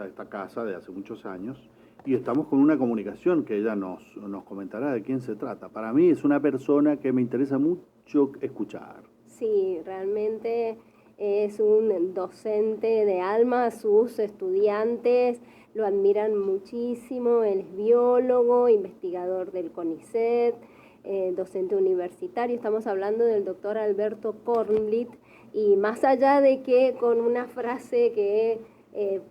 esta casa de hace muchos años y estamos con una comunicación que ella nos comentará de quién se trata. Para mí es una persona que me interesa mucho escuchar. Sí, realmente es un docente de alma, sus estudiantes lo admiran muchísimo, él es biólogo, investigador del CONICET, docente universitario. Estamos hablando del doctor Alberto Kornblit, y más allá de que con una frase que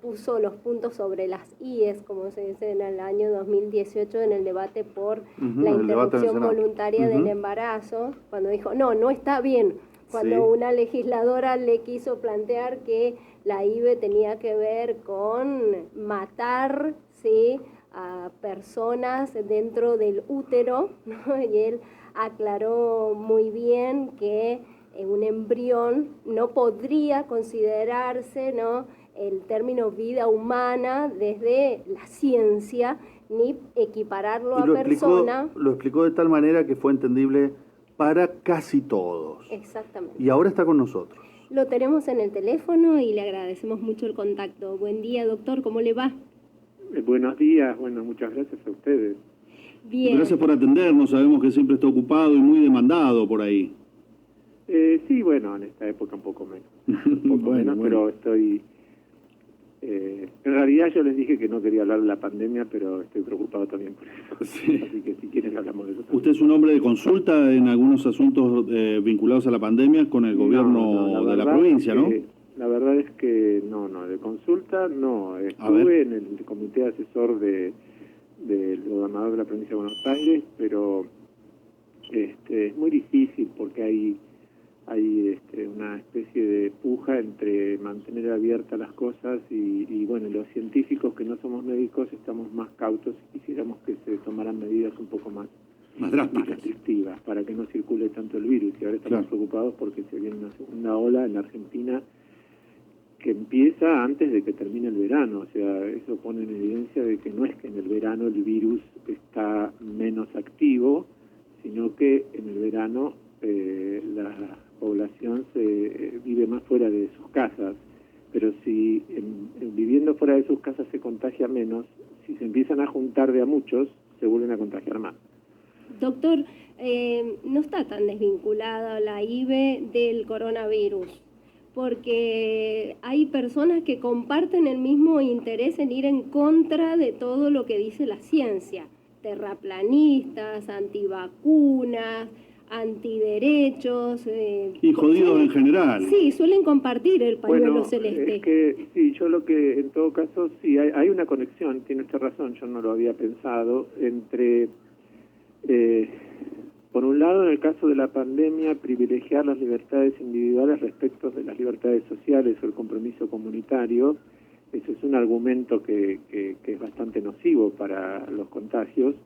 puso los puntos sobre las IES, como se dice en el año 2018 en el debate por la interrupción voluntaria del embarazo, cuando dijo, no está bien, cuando una legisladora le quiso plantear que la IVE tenía que ver con matar, ¿sí?, a personas dentro del útero, ¿no? Y él aclaró muy bien que un embrión no podría considerarse, ¿no?, el término vida humana desde la ciencia, ni equipararlo a persona. Lo explicó de tal manera que fue entendible para casi todos. Exactamente. Y ahora está con nosotros. Lo tenemos en el teléfono y le agradecemos mucho el contacto. Buen día, doctor, ¿cómo le va? Buenos días, bueno, muchas gracias a ustedes. Bien. Gracias por atendernos, sabemos que siempre está ocupado y muy demandado por ahí. Sí, bueno, en esta época un poco menos, pero estoy... en realidad yo les dije que no quería hablar de la pandemia, pero estoy preocupado también por eso. Sí. Así que si quieren hablamos de eso también. ¿Usted es un hombre de consulta en algunos asuntos vinculados a la pandemia con el gobierno de la provincia, ¿no? La verdad es que no, de consulta no. Estuve en el comité asesor del gobernador de la provincia de Buenos Aires, pero es muy difícil porque hay una especie de puja entre mantener abiertas las cosas y bueno, los científicos que no somos médicos estamos más cautos y quisiéramos que se tomaran medidas un poco más restrictivas para que no circule tanto el virus. Y ahora estamos preocupados porque se viene una segunda ola en la Argentina que empieza antes de que termine el verano. O sea, eso pone en evidencia de que no es que en el verano el virus está menos activo, sino que en el verano la población se vive más fuera de sus casas, pero si viviendo fuera de sus casas se contagia menos, si se empiezan a juntar de a muchos, se vuelven a contagiar más. Doctor, no está tan desvinculada la IVE del coronavirus, porque hay personas que comparten el mismo interés en ir en contra de todo lo que dice la ciencia, terraplanistas, antivacunas, antiderechos. Y jodidos en general. Sí, suelen compartir el pañuelo celeste. Es que sí, yo lo que en todo caso, sí, hay una conexión, tiene usted razón, yo no lo había pensado, entre, por un lado, en el caso de la pandemia, privilegiar las libertades individuales respecto de las libertades sociales o el compromiso comunitario. Eso es un argumento que es bastante nocivo para los contagios.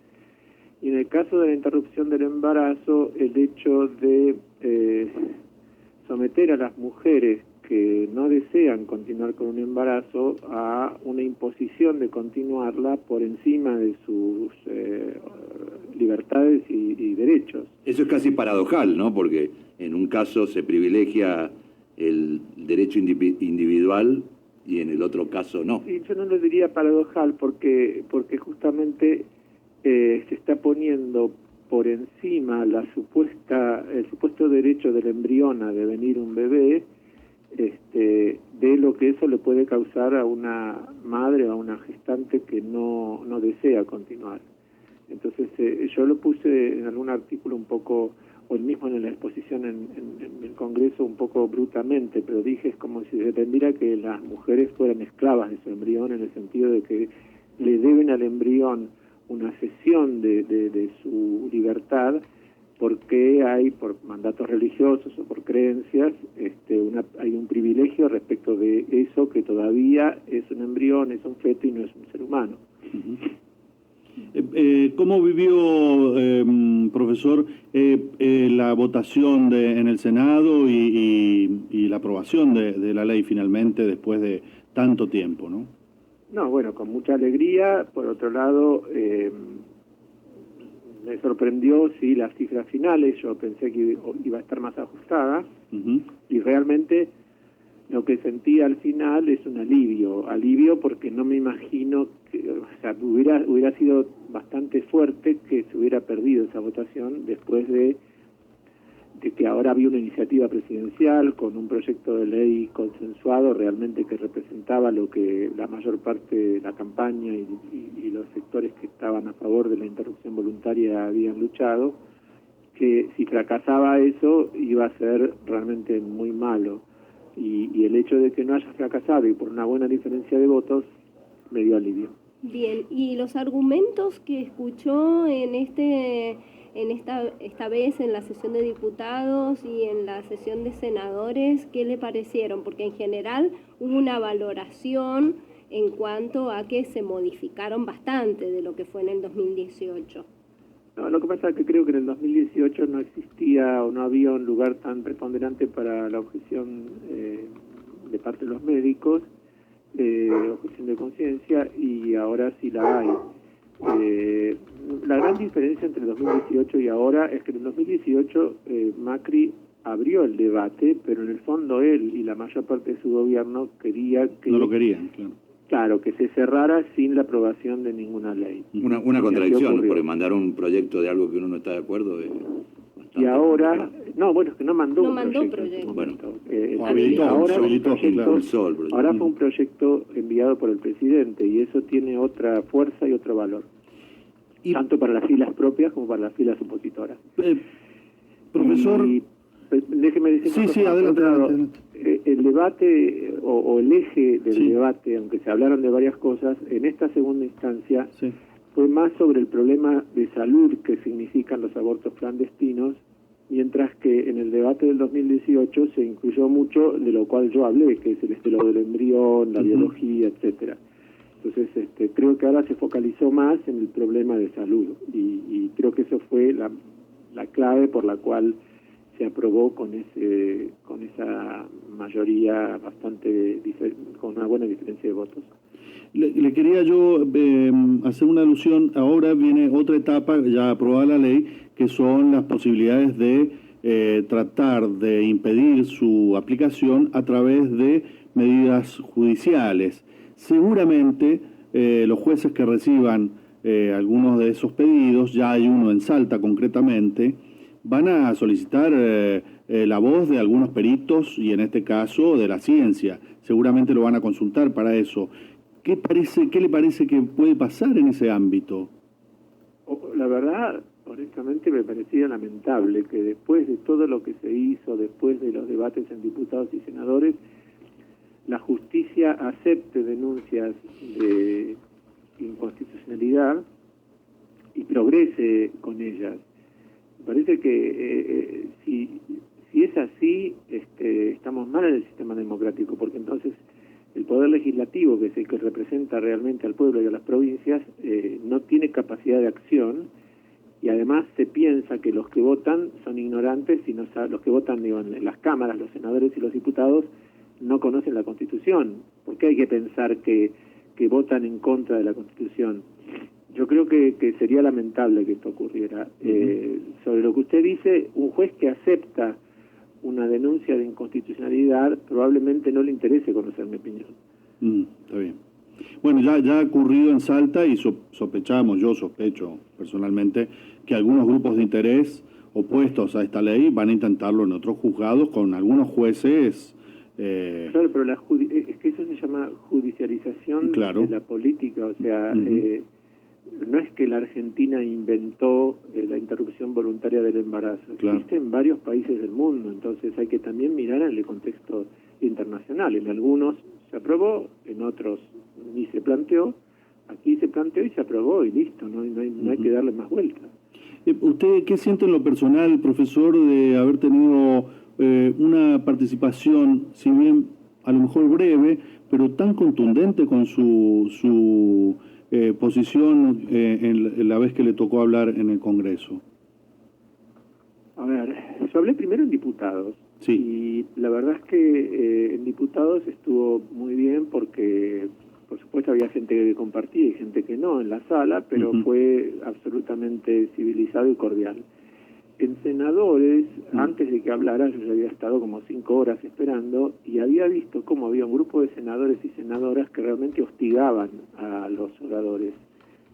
Y en el caso de la interrupción del embarazo, el hecho de someter a las mujeres que no desean continuar con un embarazo a una imposición de continuarla por encima de sus libertades y derechos. Eso es casi paradojal, ¿no? Porque en un caso se privilegia el derecho individual y en el otro caso no. Sí, yo no lo diría paradojal porque justamente se está poniendo por encima el supuesto derecho del embrión a devenir un bebé, de lo que eso le puede causar a una madre o a una gestante que no desea continuar. Entonces yo lo puse en algún artículo un poco, o el mismo en la exposición en el Congreso un poco brutamente, pero dije es como si dependiera que las mujeres fueran esclavas de su embrión, en el sentido de que le deben al embrión una cesión de su libertad, porque hay, por mandatos religiosos o por creencias, hay un privilegio respecto de eso que todavía es un embrión, es un feto y no es un ser humano. ¿Cómo vivió, profesor, la votación en el Senado y la aprobación de la ley finalmente después de tanto tiempo, no? No, bueno, con mucha alegría. Por otro lado, me sorprendió, sí, las cifras finales. Yo pensé que iba a estar más ajustada. Y realmente lo que sentí al final es un alivio porque no me imagino que, o sea, hubiera sido bastante fuerte que se hubiera perdido esa votación después de que ahora había una iniciativa presidencial con un proyecto de ley consensuado realmente que representaba lo que la mayor parte de la campaña y los sectores que estaban a favor de la interrupción voluntaria habían luchado, que si fracasaba eso iba a ser realmente muy malo. Y el hecho de que no haya fracasado y por una buena diferencia de votos me dio alivio. Bien, y los argumentos que escuchó esta vez en la sesión de diputados y en la sesión de senadores, ¿qué le parecieron? Porque en general hubo una valoración en cuanto a que se modificaron bastante de lo que fue en el 2018. No, lo que pasa es que creo que en el 2018 no existía o no había un lugar tan preponderante para la objeción de parte de los médicos, objeción de conciencia, y ahora sí la hay. La gran diferencia entre el 2018 y ahora es que en el 2018 Macri abrió el debate, pero en el fondo él y la mayor parte de su gobierno quería que... No lo querían, claro. Claro, que se cerrara sin la aprobación de ninguna ley. Una contradicción, porque mandar un proyecto de algo que uno no está de acuerdo es bastante y ahora, complicado. no, bueno, es que no mandó un proyecto. Bueno, ahora fue un proyecto enviado por el presidente y eso tiene otra fuerza y otro valor, tanto para las filas propias como para las filas opositoras. Profesor... Déjeme decir adelante. El debate o el eje del debate, aunque se hablaron de varias cosas, en esta segunda instancia fue más sobre el problema de salud que significan los abortos clandestinos, mientras que en el debate del 2018 se incluyó mucho de lo cual yo hablé, que es el estilo del embrión, la biología, etcétera. Entonces creo que ahora se focalizó más en el problema de salud y creo que eso fue la clave por la cual se aprobó con esa mayoría bastante con una buena diferencia de votos. Le quería yo hacer una alusión. Ahora viene otra etapa, ya aprobada la ley, que son las posibilidades de tratar de impedir su aplicación a través de medidas judiciales. Seguramente los jueces que reciban algunos de esos pedidos, ya hay uno en Salta concretamente, van a solicitar la voz de algunos peritos y en este caso de la ciencia. Seguramente lo van a consultar para eso. ¿Qué le parece que puede pasar en ese ámbito? La verdad, honestamente, me parecía lamentable que después de todo lo que se hizo, después de los debates en diputados y senadores, la justicia acepte denuncias de inconstitucionalidad y progrese con ellas. Parece que si es así, estamos mal en el sistema democrático, porque entonces el Poder Legislativo, que es el que representa realmente al pueblo y a las provincias, no tiene capacidad de acción, y además se piensa que los que votan son ignorantes, y no saben, los que votan digo, en las cámaras, los senadores y los diputados, no conocen la Constitución. ¿Por qué hay que pensar que votan en contra de la Constitución? Yo creo que sería lamentable que esto ocurriera. Sobre lo que usted dice, un juez que acepta una denuncia de inconstitucionalidad probablemente no le interese conocer mi opinión. Está bien. Bueno, ya ha ocurrido en Salta y yo sospecho personalmente que algunos grupos de interés opuestos a esta ley van a intentarlo en otros juzgados con algunos jueces. Claro, pero es que eso se llama judicialización de la política, o sea... No es que la Argentina inventó la interrupción voluntaria del embarazo, existe en varios países del mundo, entonces hay que también mirar en el contexto internacional. En algunos se aprobó, en otros ni se planteó, aquí se planteó y se aprobó y listo, no hay que darle más vueltas. ¿Usted qué siente en lo personal, profesor, de haber tenido una participación, si bien a lo mejor breve, pero tan contundente con su posición en la vez que le tocó hablar en el Congreso? A ver, yo hablé primero en diputados. Y la verdad es que en diputados estuvo muy bien porque, por supuesto, había gente que compartía y gente que no en la sala, pero fue absolutamente civilizado y cordial. en senadores, antes de que hablara, yo ya había estado como 5 horas esperando y había visto cómo había un grupo de senadores y senadoras que realmente hostigaban a los oradores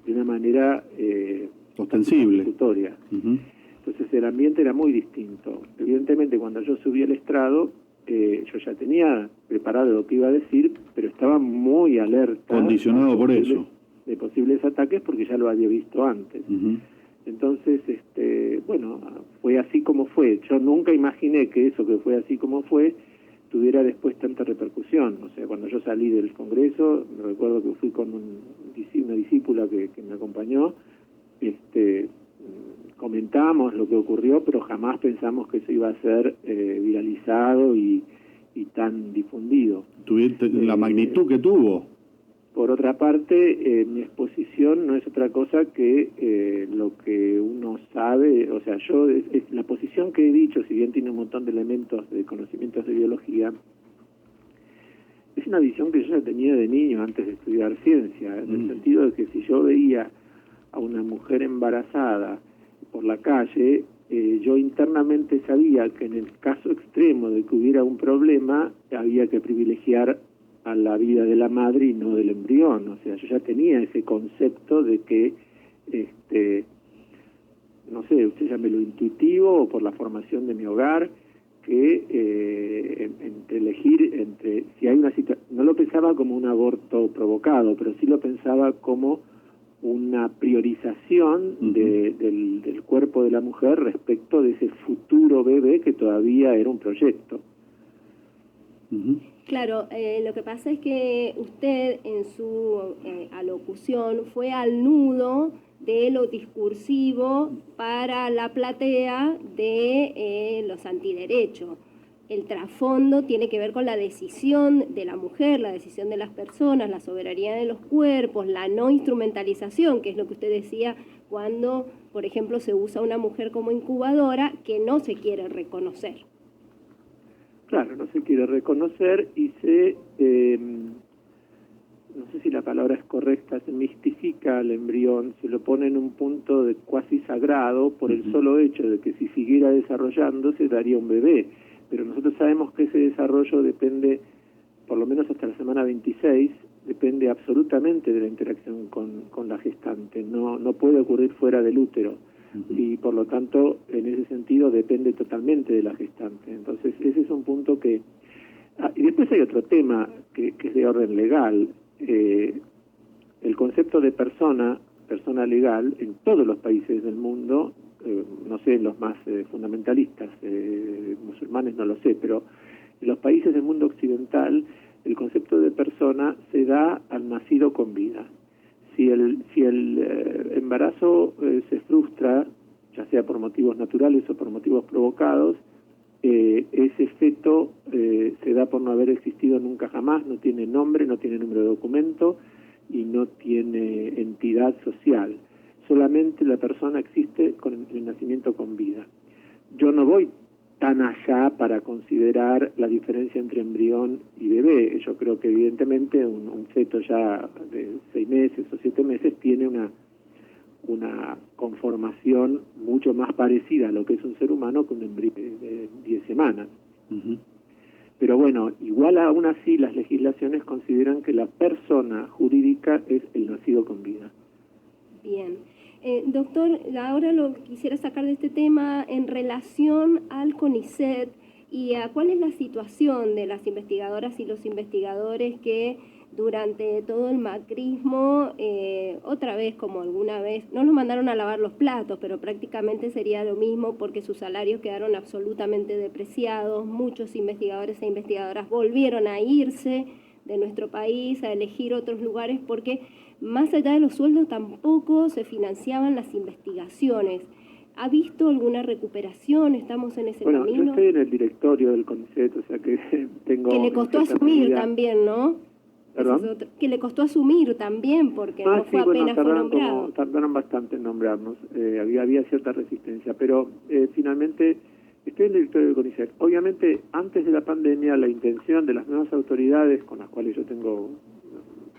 de una manera ostensible. Entonces el ambiente era muy distinto. Evidentemente cuando yo subí al estrado, yo ya tenía preparado lo que iba a decir, pero estaba muy alerta. Condicionado por eso. De posibles ataques porque ya lo había visto antes. Entonces, bueno, fue así como fue. Yo nunca imaginé que eso que fue así como fue tuviera después tanta repercusión. O sea, cuando yo salí del Congreso, me recuerdo que fui con una discípula que me acompañó, comentamos lo que ocurrió, pero jamás pensamos que eso iba a ser viralizado y tan difundido. ¿Tuviste la magnitud que tuvo? Por otra parte, mi exposición no es otra cosa que lo que uno sabe, o sea, la posición que he dicho, si bien tiene un montón de elementos de conocimientos de biología, es una visión que yo ya tenía de niño antes de estudiar ciencia, en el sentido de que si yo veía a una mujer embarazada por la calle, yo internamente sabía que en el caso extremo de que hubiera un problema, había que privilegiar a la vida de la madre y no del embrión. O sea, yo ya tenía ese concepto de que, no sé, usted llámelo intuitivo o por la formación de mi hogar, que entre elegir, si hay una situación, no lo pensaba como un aborto provocado, pero sí lo pensaba como una priorización del cuerpo de la mujer respecto de ese futuro bebé que todavía era un proyecto. Claro, lo que pasa es que usted en su alocución fue al nudo de lo discursivo para la platea de los antiderechos. El trasfondo tiene que ver con la decisión de la mujer, la decisión de las personas, la soberanía de los cuerpos, la no instrumentalización, que es lo que usted decía cuando, por ejemplo, se usa una mujer como incubadora que no se quiere reconocer. Claro, no se quiere reconocer y no sé si la palabra es correcta, se mistifica al embrión, se lo pone en un punto de cuasi sagrado por el solo hecho de que si siguiera desarrollándose daría un bebé. Pero nosotros sabemos que ese desarrollo depende, por lo menos hasta la semana 26, depende absolutamente de la interacción con la gestante, no puede ocurrir fuera del útero. Y por lo tanto, en ese sentido, depende totalmente de la gestante. Entonces, ese es un punto que... y después hay otro tema que es de orden legal. El concepto de persona legal, en todos los países del mundo, no sé, en los más fundamentalistas, musulmanes no lo sé, pero en los países del mundo occidental, el concepto de persona se da al nacido con vida. Si el embarazo se frustra, ya sea por motivos naturales o por motivos provocados, ese feto se da por no haber existido nunca jamás, no tiene nombre, no tiene número de documento y no tiene entidad social. Solamente la persona existe con el nacimiento con vida. Yo no voy tan allá para considerar la diferencia entre embrión y bebé. Yo creo que evidentemente un feto ya de 6 meses o 7 meses tiene una conformación mucho más parecida a lo que es un ser humano que un embrión de 10 semanas. Pero bueno, igual aún así las legislaciones consideran que la persona jurídica es el nacido con vida. Bien. Doctor, ahora lo quisiera sacar de este tema en relación al CONICET y a cuál es la situación de las investigadoras y los investigadores que durante todo el macrismo, otra vez como alguna vez, no los mandaron a lavar los platos, pero prácticamente sería lo mismo porque sus salarios quedaron absolutamente depreciados, muchos investigadores e investigadoras volvieron a irse de nuestro país, a elegir otros lugares porque más allá de los sueldos tampoco se financiaban las investigaciones. ¿Ha visto alguna recuperación? ¿Estamos en ese camino? Yo estoy en el directorio del CONICET, o sea que tengo... Que le costó asumir también, ¿no? ¿Perdón? Que le costó asumir también, porque no fue apenas fue nombrado. Tardaron bastante en nombrarnos, había cierta resistencia, pero finalmente estoy en el directorio del CONICET. Obviamente, antes de la pandemia, la intención de las nuevas autoridades, con las cuales yo tengo,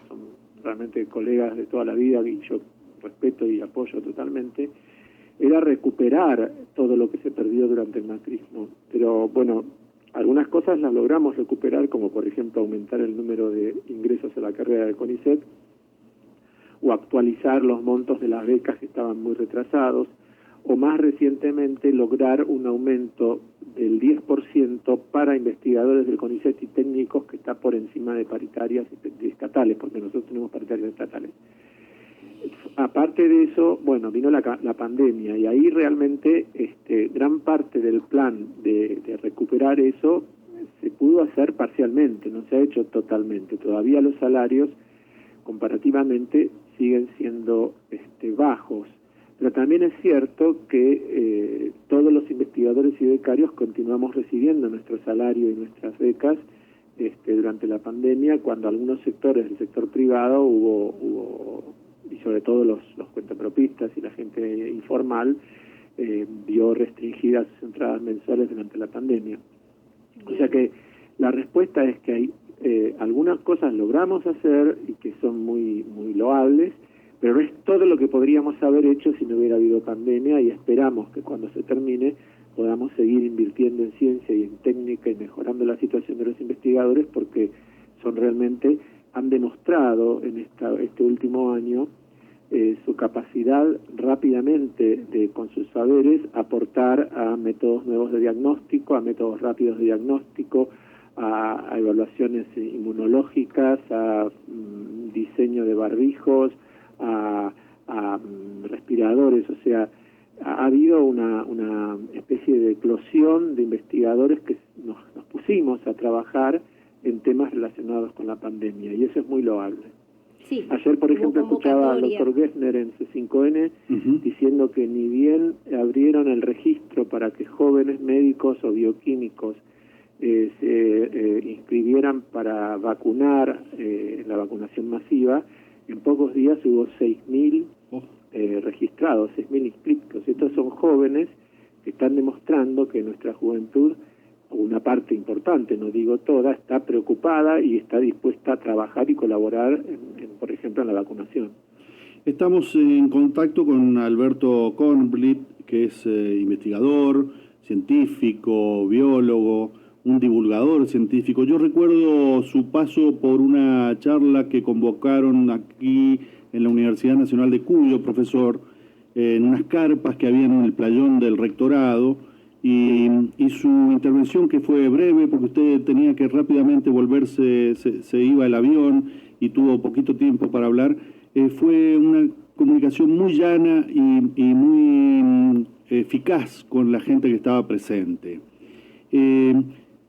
son realmente colegas de toda la vida y yo respeto y apoyo totalmente, era recuperar todo lo que se perdió durante el macrismo. Pero bueno, algunas cosas las logramos recuperar, como por ejemplo aumentar el número de ingresos a la carrera del CONICET, o actualizar los montos de las becas que estaban muy retrasados, o más recientemente lograr un aumento del 10% para investigadores del CONICET y técnicos, que está por encima de paritarias y estatales, porque nosotros tenemos paritarias estatales. Aparte de eso, bueno, vino la pandemia, y ahí realmente gran parte del plan de recuperar eso se pudo hacer parcialmente, no se ha hecho totalmente. Todavía los salarios comparativamente siguen siendo bajos, pero también es cierto que todos los investigadores y becarios continuamos recibiendo nuestro salario y nuestras becas durante la pandemia, cuando algunos sectores del sector privado hubo y sobre todo los cuentapropistas y la gente informal vio restringidas sus entradas mensuales durante la pandemia. O sea que la respuesta es que hay algunas cosas logramos hacer y que son muy loables, pero no es todo lo que podríamos haber hecho si no hubiera habido pandemia, y esperamos que cuando se termine podamos seguir invirtiendo en ciencia y en técnica y mejorando la situación de los investigadores, porque son realmente, han demostrado en este último año su capacidad rápidamente de, con sus saberes, aportar a métodos nuevos de diagnóstico, a métodos rápidos de diagnóstico, a evaluaciones inmunológicas, a diseño de barbijos, a respiradores. O sea, ha habido una especie de eclosión de investigadores que nos pusimos a trabajar en temas relacionados con la pandemia, y eso es muy loable. Sí, ayer, por ejemplo, escuchaba al doctor Gessner en C5N diciendo que ni bien abrieron el registro para que jóvenes médicos o bioquímicos se inscribieron para vacunar, la vacunación masiva, en pocos días hubo 6.000 registrados, 6.000 inscritos. Estos son jóvenes que están demostrando que nuestra juventud, una parte importante, no digo toda, está preocupada y está dispuesta a trabajar y colaborar, por ejemplo, en la vacunación. Estamos en contacto con Alberto Kornblit, que es investigador, científico, biólogo, un divulgador científico. Yo recuerdo su paso por una charla que convocaron aquí en la Universidad Nacional de Cuyo, profesor, en unas carpas que había en el playón del rectorado, y su intervención, que fue breve porque usted tenía que rápidamente volverse, se iba el avión y tuvo poquito tiempo para hablar, fue una comunicación muy llana y muy eficaz con la gente que estaba presente.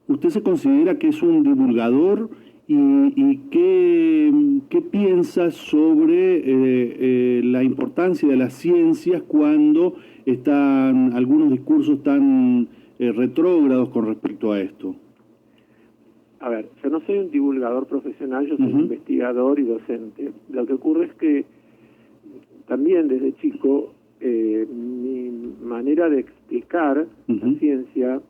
¿Usted se considera que es un divulgador y qué piensa sobre la importancia de las ciencias cuando están algunos discursos tan retrógrados con respecto a esto? A ver, yo no soy un divulgador profesional, yo soy un investigador y docente. Lo que ocurre es que también desde chico mi manera de explicar la ciencia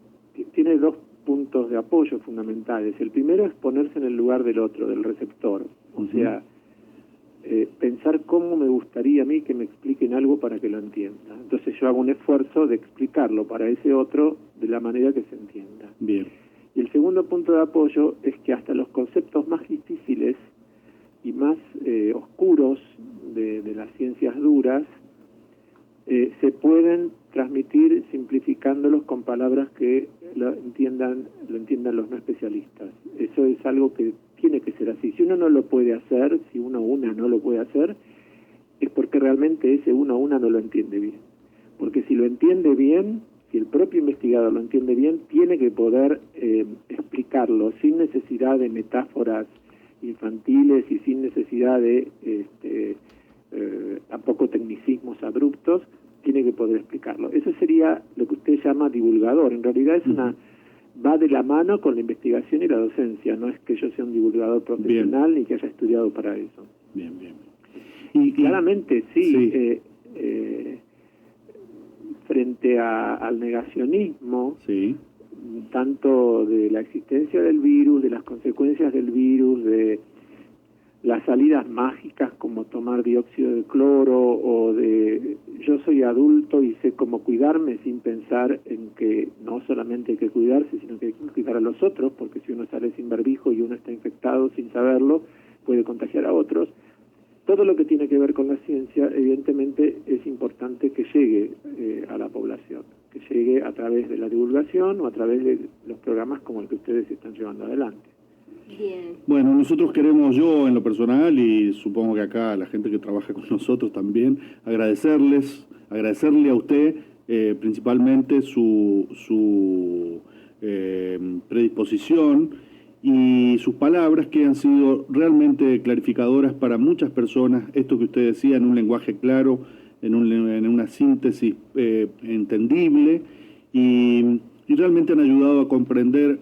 tiene dos puntos de apoyo fundamentales. El primero es ponerse en el lugar del otro, del receptor. O sea, pensar cómo me gustaría a mí que me expliquen algo para que lo entienda. Entonces yo hago un esfuerzo de explicarlo para ese otro de la manera que se entienda. Bien. Y el segundo punto de apoyo es que hasta los conceptos más difíciles y más oscuros de las ciencias duras se pueden transmitir simplificándolos con palabras que lo entiendan los no especialistas. Eso es algo que tiene que ser así. Si uno no lo puede hacer, si una no lo puede hacer, es porque realmente ese una no lo entiende bien. Porque si lo entiende bien, si el propio investigador lo entiende bien, tiene que poder explicarlo sin necesidad de metáforas infantiles y sin necesidad de tampoco tecnicismos abruptos, tiene que poder explicarlo. Eso sería lo que usted llama divulgador. En realidad es va de la mano con la investigación y la docencia. No es que yo sea un divulgador profesional ni que haya estudiado para eso. Bien, bien. Y claramente sí. Frente al negacionismo, tanto de la existencia del virus, de las consecuencias del virus, de las salidas mágicas como tomar dióxido de cloro o de yo soy adulto y sé cómo cuidarme sin pensar en que no solamente hay que cuidarse, sino que hay que cuidar a los otros, porque si uno sale sin barbijo y uno está infectado sin saberlo, puede contagiar a otros. Todo lo que tiene que ver con la ciencia, evidentemente, es importante que llegue a la población, que llegue a través de la divulgación o a través de los programas como el que ustedes están llevando adelante. Bien. Bueno, nosotros queremos, yo en lo personal, y supongo que acá la gente que trabaja con nosotros también, agradecerle a usted principalmente su predisposición y sus palabras, que han sido realmente clarificadoras para muchas personas. Esto que usted decía en un lenguaje claro, en una síntesis entendible, y realmente han ayudado a comprender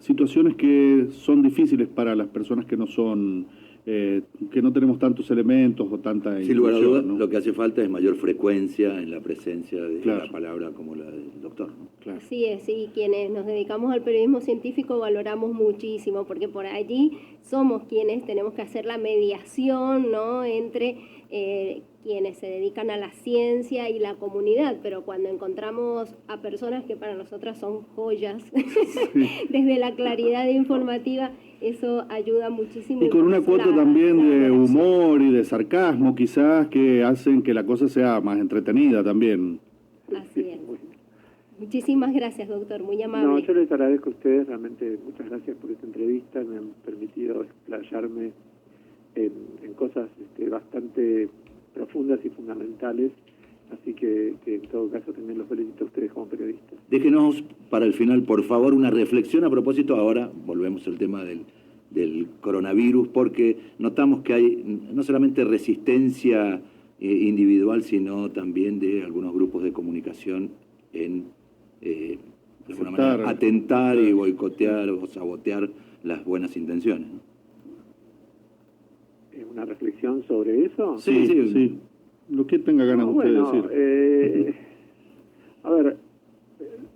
situaciones que son difíciles para las personas que no son, que no tenemos tantos elementos o tanta Sin lugar a información, dudas, ¿no? lo que hace falta es mayor frecuencia en la presencia de Claro. la palabra como la del doctor, ¿no? Claro. Así es, y quienes nos dedicamos al periodismo científico valoramos muchísimo, porque por allí somos quienes tenemos que hacer la mediación, ¿no?, entre quienes se dedican a la ciencia y la comunidad, pero cuando encontramos a personas que para nosotras son joyas, desde la claridad informativa, eso ayuda muchísimo. Y con una cuota también de humor y de sarcasmo, quizás, que hacen que la cosa sea más entretenida también. Así es. Muchísimas gracias, doctor, muy amable. No, yo les agradezco a ustedes, realmente muchas gracias por esta entrevista, me han permitido explayarme en cosas bastante profundas y fundamentales, así que en todo caso también los felicito a ustedes como periodistas. Déjenos para el final, por favor, una reflexión a propósito. Ahora volvemos al tema del coronavirus, porque notamos que hay no solamente resistencia individual, sino también de algunos grupos de comunicación en de alguna manera atentar y boicotear o sabotear las buenas intenciones, ¿no? ¿Una reflexión sobre eso? Sí. Lo que tenga ganas usted de decir. A ver,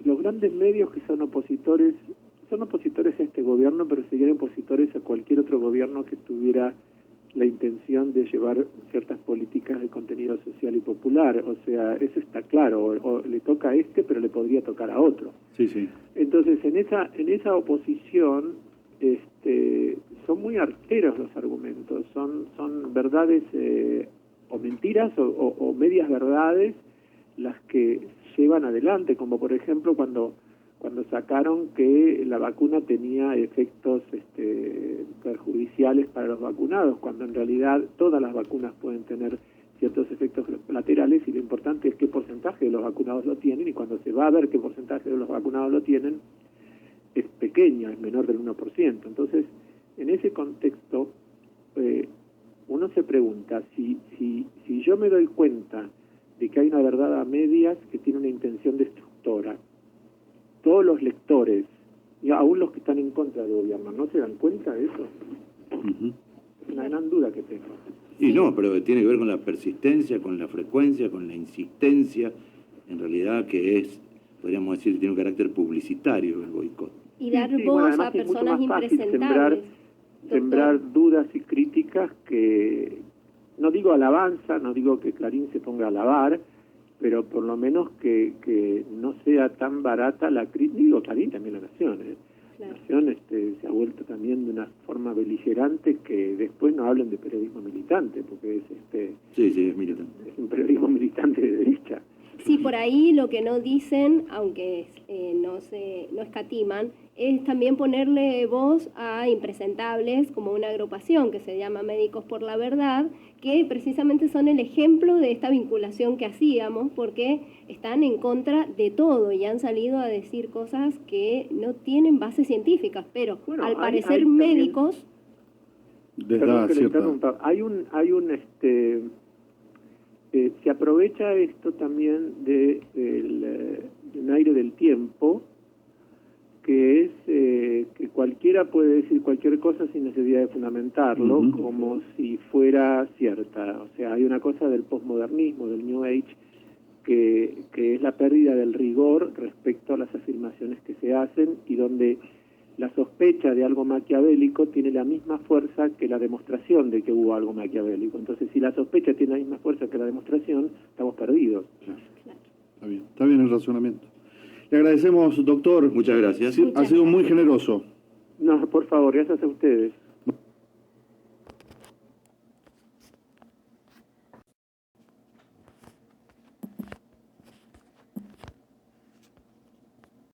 los grandes medios que son opositores a este gobierno, pero serían opositores a cualquier otro gobierno que tuviera la intención de llevar ciertas políticas de contenido social y popular. O sea, eso está claro, o le toca a este, pero le podría tocar a otro. Sí. Entonces, en esa oposición, son muy arteros los argumentos, son verdades o mentiras o medias verdades las que llevan adelante, como por ejemplo cuando sacaron que la vacuna tenía efectos perjudiciales para los vacunados, cuando en realidad todas las vacunas pueden tener ciertos efectos laterales, y lo importante es qué porcentaje de los vacunados lo tienen, y cuando se va a ver qué porcentaje de los vacunados lo tienen, es pequeño, es menor del 1%. Entonces, en ese contexto, uno se pregunta, si yo me doy cuenta de que hay una verdad a medias que tiene una intención destructora, todos los lectores, y aún los que están en contra del gobierno, ¿no se dan cuenta de eso? Es una gran duda que tengo. Y no, pero tiene que ver con la persistencia, con la frecuencia, con la insistencia, en realidad que es, podríamos decir, tiene un carácter publicitario el boicot. Y dar voz a personas impresentables. Sembrar dudas y críticas que, no digo alabanza, no digo que Clarín se ponga a alabar, pero por lo menos que no sea tan barata la crítica. Digo Clarín, también La Nación, Claro. La Nación se ha vuelto también de una forma beligerante, que después no hablen de periodismo militante, porque es Sí, es militante. Es un periodismo militante de derecha. Sí, por ahí lo que no dicen, aunque no escatiman, es también ponerle voz a impresentables, como una agrupación que se llama Médicos por la Verdad, que precisamente son el ejemplo de esta vinculación que hacíamos, porque están en contra de todo y han salido a decir cosas que no tienen bases científicas, pero bueno, al parecer médicos... se aprovecha esto también del aire del tiempo, que es que cualquiera puede decir cualquier cosa sin necesidad de fundamentarlo, como si fuera cierta. O sea, hay una cosa del posmodernismo, del New Age, que es la pérdida del rigor respecto a las afirmaciones que se hacen, y donde la sospecha de algo maquiavélico tiene la misma fuerza que la demostración de que hubo algo maquiavélico. Entonces, si la sospecha tiene la misma fuerza que la demostración, estamos perdidos. Claro. Está bien el razonamiento. Le agradecemos, doctor. Muchas gracias. Ha sido muy generoso. No, por favor, gracias a ustedes.